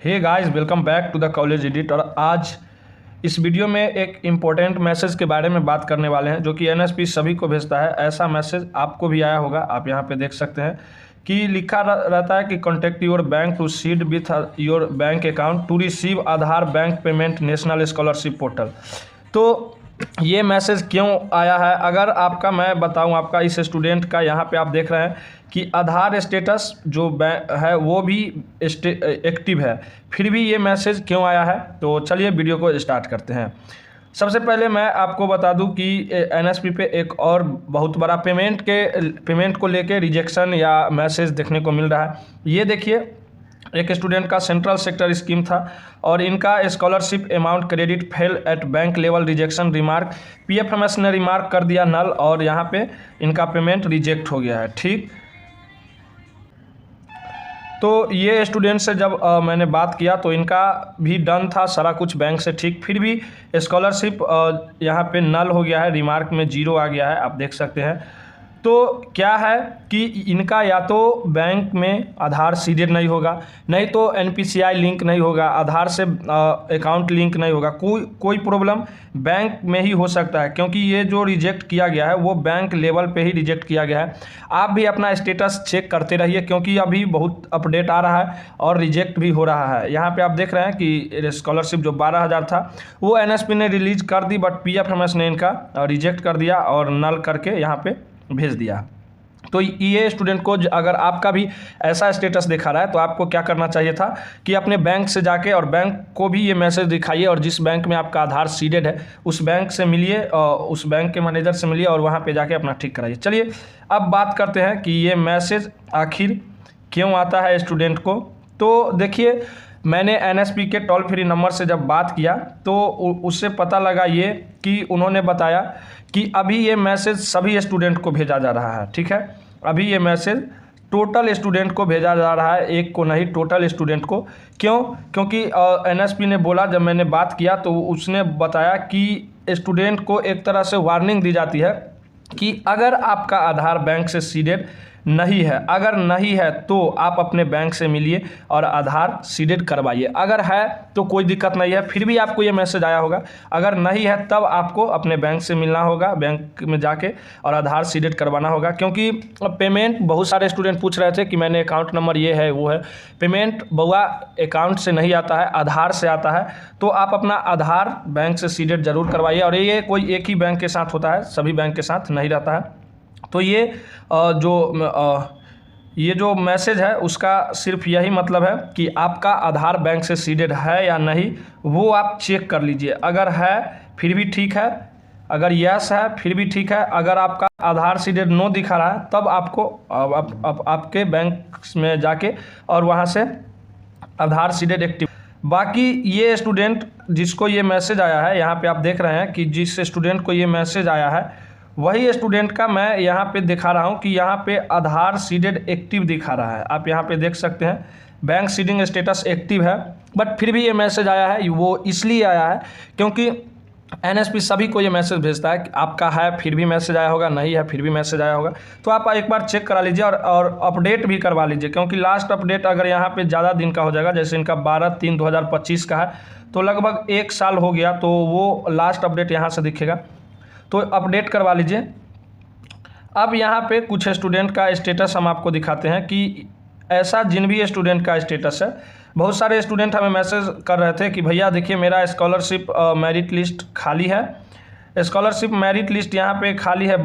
Hey guys, welcome back to the college edit. और आज इस वीडियो में एक इम्पोर्टेंट मैसेज के बारे में बात करने वाले हैं जो कि एनएसपी सभी को भेजता है। ऐसा मैसेज आपको भी आया होगा, आप यहाँ पे देख सकते हैं कि लिखा रहता है कि contact your bank to seed with your bank account to receive Aadhaar bank payment national scholarship portal. तो ये मैसेज क्यों आया है, अगर आपका मैं बताऊं, आपका इस स्टूडेंट का यहाँ पे आप देख रहे हैं कि आधार स्टेटस जो है वो भी एक्टिव है, फिर भी ये मैसेज क्यों आया है। तो चलिए वीडियो को स्टार्ट करते हैं। सबसे पहले मैं आपको बता दूं कि एनएसपी पे एक और बहुत बड़ा पेमेंट को लेके रिजेक्शन या मैसेज देखने को मिल रहा है। ये देखिए, एक स्टूडेंट का सेंट्रल सेक्टर स्कीम था और इनका scholarship amount credit fail at bank level rejection remark, PFMS ने रिमार्क कर दिया नल और यहाँ पे इनका पेमेंट रिजेक्ट हो गया है। ठीक, तो ये स्टूडेंट से जब मैंने बात किया तो इनका भी डन था सारा कुछ बैंक से ठीक, फिर भी स्कॉलरशिप यहाँ पे नल हो गया है, रिमार्क में 0 आ गया है, आप देख सकते हैं। तो क्या है कि इनका या तो बैंक में आधार सीडेड नहीं होगा, नहीं तो एनपीसीआई लिंक नहीं होगा, आधार से अकाउंट लिंक नहीं होगा, कोई प्रॉब्लम बैंक में ही हो सकता है, क्योंकि ये जो रिजेक्ट किया गया है वो बैंक लेवल पे ही रिजेक्ट किया गया है। आप भी अपना स्टेटस चेक करते रहिए क्योंकि अभी बहुत अपडेट आ रहा है और रिजेक्ट भी हो रहा है। यहाँ पे आप देख रहे हैं कि स्कॉलरशिप जो 12,000 था वो एनएसपी ने रिलीज कर दी, बट पीएफएमएस ने इनका रिजेक्ट कर दिया और नल करके यहाँ पे भेज दिया। तो ये स्टूडेंट को अगर आपका भी ऐसा स्टेटस दिखा रहा है तो आपको क्या करना चाहिए था कि अपने बैंक से जाके और बैंक को भी ये मैसेज दिखाइए और जिस बैंक में आपका आधार सीडेड है उस बैंक से मिलिए, उस बैंक के मैनेजर से मिलिए और वहाँ पे जाके अपना ठीक कराइए। चलिए अब बात करते हैं कि ये मैसेज आखिर क्यों आता है स्टूडेंट को। तो देखिए, मैंने एनएसपी के टोल फ्री नंबर से जब बात किया तो उससे पता लगा ये कि उन्होंने बताया कि अभी ये मैसेज सभी स्टूडेंट को भेजा जा रहा है। ठीक है, अभी ये मैसेज टोटल स्टूडेंट को भेजा जा रहा है, एक को नहीं, टोटल स्टूडेंट को। क्यों? क्योंकि एनएसपी ने बोला, जब मैंने बात किया तो उसने बताया कि स्टूडेंट को एक तरह से वार्निंग दी जाती है कि अगर आपका आधार बैंक से सीडेड नहीं है, अगर नहीं है तो आप अपने बैंक से मिलिए और आधार सीडेड करवाइए, अगर है तो कोई दिक्कत नहीं है, फिर भी आपको ये मैसेज आया होगा। अगर नहीं है तब आपको अपने बैंक से मिलना होगा, बैंक में जाके और आधार सीडेड करवाना होगा। क्योंकि पेमेंट बहुत सारे स्टूडेंट पूछ रहे थे कि मैंने अकाउंट नंबर ये है वो है, पेमेंट बउआ अकाउंट से नहीं आता है, आधार से आता है। तो आप अपना आधार बैंक से सीडेड जरूर करवाइए और ये कोई एक ही बैंक के साथ होता है, सभी बैंक के साथ नहीं रहता है। तो ये जो मैसेज है उसका सिर्फ यही मतलब है कि आपका आधार बैंक से सीडेड है या नहीं, वो आप चेक कर लीजिए। अगर है फिर भी ठीक है, अगर यस है फिर भी ठीक है, अगर आपका आधार सीडेड नो दिखा रहा है तब आपको आपके बैंक में जाके और वहाँ से आधार सीडेड एक्टिव। बाकी ये स्टूडेंट जिसको ये मैसेज आया है, यहाँ पे आप देख रहे हैं कि जिस स्टूडेंट को ये मैसेज आया है वही स्टूडेंट का मैं यहाँ पे दिखा रहा हूँ कि यहाँ पे आधार सीडेड एक्टिव दिखा रहा है। आप यहाँ पे देख सकते हैं बैंक सीडिंग स्टेटस एक्टिव है, बट फिर भी ये मैसेज आया है। वो इसलिए आया है क्योंकि एनएसपी सभी को ये मैसेज भेजता है कि आपका है फिर भी मैसेज आया होगा, नहीं है फिर भी मैसेज आया होगा। तो आप एक बार चेक करा लीजिए और अपडेट भी करवा लीजिए, क्योंकि लास्ट अपडेट अगर यहाँ पे ज़्यादा दिन का हो जाएगा, जैसे इनका 12/3/2025 का है तो लगभग 1 साल हो गया, तो वो लास्ट अपडेट यहाँ से दिखेगा, तो अपडेट करवा लीजिए। अब यहाँ पे कुछ स्टूडेंट का स्टेटस हम आपको दिखाते हैं कि ऐसा जिन भी स्टूडेंट का स्टेटस है। बहुत सारे स्टूडेंट हमें मैसेज कर रहे थे कि भैया देखिए मेरा स्कॉलरशिप मेरिट लिस्ट खाली है, स्कॉलरशिप मेरिट लिस्ट यहाँ पे खाली है,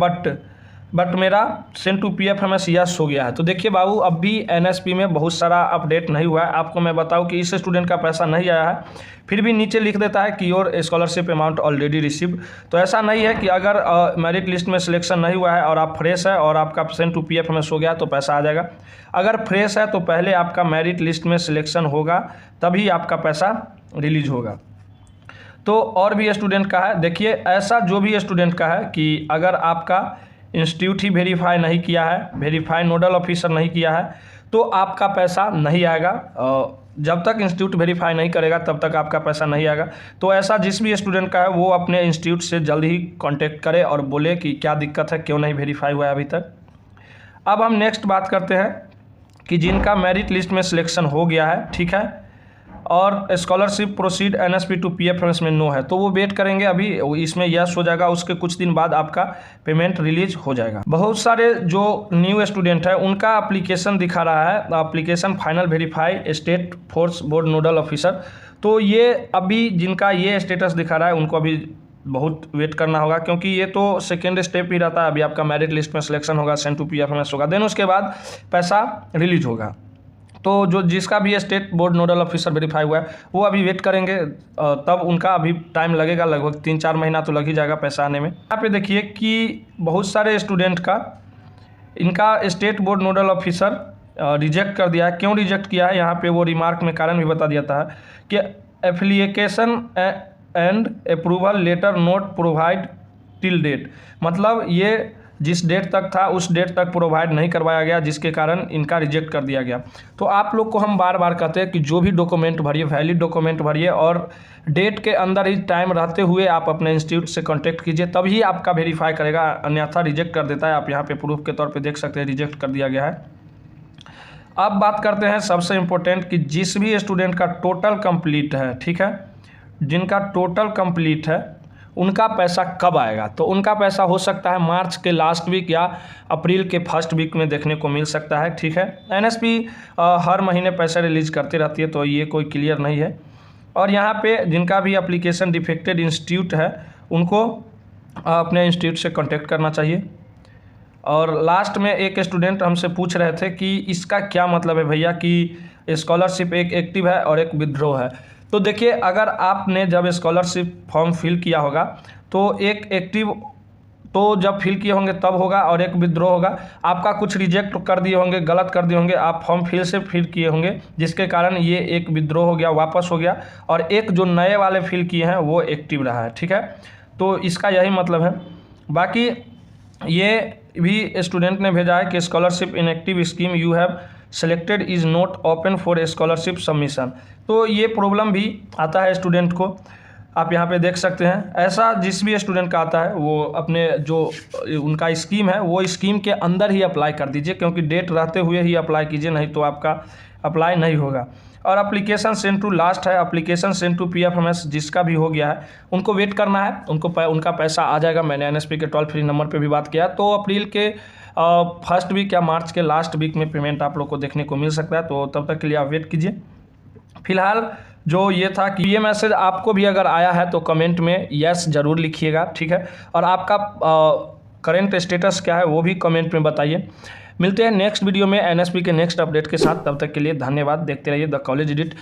बट मेरा सेंड टू पीएफएमएस यस हो गया है। तो देखिए बाबू, अब भी एनएसपी में बहुत सारा अपडेट नहीं हुआ है। आपको मैं बताऊं कि इस स्टूडेंट का पैसा नहीं आया है, फिर भी नीचे लिख देता है कि your scholarship amount already receive. तो ऐसा नहीं है कि अगर मेरिट लिस्ट में सिलेक्शन नहीं हुआ है और आप फ्रेश है और आपका सेंड टू पीएफएमएस हो गया तो पैसा आ जाएगा। अगर फ्रेश है तो पहले आपका मेरिट लिस्ट में सिलेक्शन होगा, तभी आपका पैसा रिलीज होगा। तो और भी स्टूडेंट का है, देखिए ऐसा जो भी स्टूडेंट का है कि अगर आपका इंस्टीट्यूट ही वेरीफाई नहीं किया है, वेरीफाई नोडल ऑफिसर नहीं किया है, तो आपका पैसा नहीं आएगा। जब तक इंस्टीट्यूट वेरीफाई नहीं करेगा तब तक आपका पैसा नहीं आएगा। तो ऐसा जिस भी स्टूडेंट का है वो अपने इंस्टीट्यूट से जल्द ही कांटेक्ट करे और बोले कि क्या दिक्कत है, क्यों नहीं वेरीफाई हुआ है अभी तक। अब हम नेक्स्ट बात करते हैं कि जिनका मेरिट लिस्ट में सिलेक्शन हो गया है, ठीक है, और scholarship proceed NSP to PFMS में नो है, तो वो वेट करेंगे। अभी इसमें यस हो जाएगा, उसके कुछ दिन बाद आपका पेमेंट रिलीज हो जाएगा। बहुत सारे जो न्यू स्टूडेंट है उनका एप्लीकेशन दिखा रहा है, application final verify state force board nodal officer. तो ये अभी जिनका ये स्टेटस दिखा रहा है उनको अभी बहुत वेट करना होगा, क्योंकि ये तो सेकेंड स्टेप ही रहता है। अभी आपका मेरिट लिस्ट में सिलेक्शन होगा, सेंड टू पीएफएमएस होगा, देन उसके बाद पैसा रिलीज होगा। तो जो जिसका भी state board nodal officer verify हुआ है वो अभी वेट करेंगे, तब उनका अभी टाइम लगेगा, लगभग 3-4 महीना तो लग ही जाएगा पैसा आने में। यहाँ पे देखिए कि बहुत सारे स्टूडेंट का इनका state board nodal officer reject कर दिया है। क्यों रिजेक्ट किया है, यहाँ पे वो रिमार्क में कारण भी बता दिया था कि application and approval letter not provide till date, मतलब ये जिस डेट तक था उस डेट तक प्रोवाइड नहीं करवाया गया, जिसके कारण इनका रिजेक्ट कर दिया गया। तो आप लोग को हम बार बार कहते हैं कि जो भी डॉक्यूमेंट भरिए वैलिड डॉक्यूमेंट भरिए, और डेट के अंदर ही टाइम रहते हुए आप अपने इंस्टीट्यूट से कांटेक्ट कीजिए, तभी आपका वेरीफाई करेगा, अन्यथा रिजेक्ट कर देता है। आप यहाँ पे प्रूफ के तौर पे देख सकते हैं रिजेक्ट कर दिया गया है। अब बात करते हैं सबसे इम्पोर्टेंट कि जिस भी स्टूडेंट का टोटल कंप्लीट है, ठीक है, जिनका टोटल कंप्लीट है उनका पैसा कब आएगा। तो उनका पैसा हो सकता है मार्च के लास्ट वीक या अप्रैल के फर्स्ट वीक में देखने को मिल सकता है, ठीक है। एनएसपी हर महीने पैसा रिलीज करती रहती है, तो ये कोई क्लियर नहीं है। और यहाँ पे जिनका भी एप्लीकेशन डिफेक्टेड इंस्टीट्यूट है उनको अपने इंस्टीट्यूट से कांटेक्ट करना चाहिए। और लास्ट में एक स्टूडेंट हमसे पूछ रहे थे कि इसका क्या मतलब है भैया कि स्कॉलरशिप एक एक्टिव है और एक विथड्रॉ है। तो देखिए, अगर आपने जब स्कॉलरशिप फॉर्म फिल किया होगा तो एक एक्टिव तो जब फिल किए होंगे तब होगा, और एक विथड्रॉ होगा। आपका कुछ रिजेक्ट कर दिए होंगे, गलत कर दिए होंगे, आप फॉर्म फिर से फिल किए होंगे, जिसके कारण ये एक विथड्रॉ हो गया, वापस हो गया, और एक जो नए वाले फिल किए हैं वो एक्टिव रहा है, ठीक है। तो इसका यही मतलब है। बाकी ये भी स्टूडेंट ने भेजा है कि scholarship inactive scheme you have selected is not open for scholarship submission. तो ये प्रॉब्लम भी आता है स्टूडेंट को, आप यहाँ पे देख सकते हैं। ऐसा जिस भी स्टूडेंट का आता है वो अपने जो उनका स्कीम है वो स्कीम के अंदर ही अप्लाई कर दीजिए, क्योंकि डेट रहते हुए ही अप्लाई कीजिए, नहीं तो आपका अप्लाई नहीं होगा। और एप्लीकेशन सेंड टू लास्ट है, एप्लीकेशन सेंड टू पीएफएमएस जिसका भी हो गया है उनको वेट करना है, उनका पैसा आ जाएगा। मैंने एनएसपी के टोल फ्री नंबर पे भी बात किया, तो अप्रैल के फर्स्ट वीक या मार्च के लास्ट वीक में पेमेंट आप लोग को देखने को मिल सकता है। तो तब तक के लिए आप वेट कीजिए। फिलहाल जो ये था कि ये मैसेज आपको भी अगर आया है तो कमेंट में यस ज़रूर लिखिएगा, ठीक है। और आपका करेंट स्टेटस क्या है वो भी कमेंट में बताइए। मिलते हैं नेक्स्ट वीडियो में एनएसपी के नेक्स्ट अपडेट के साथ, तब तक के लिए धन्यवाद। देखते रहिए द कॉलेज एडिट।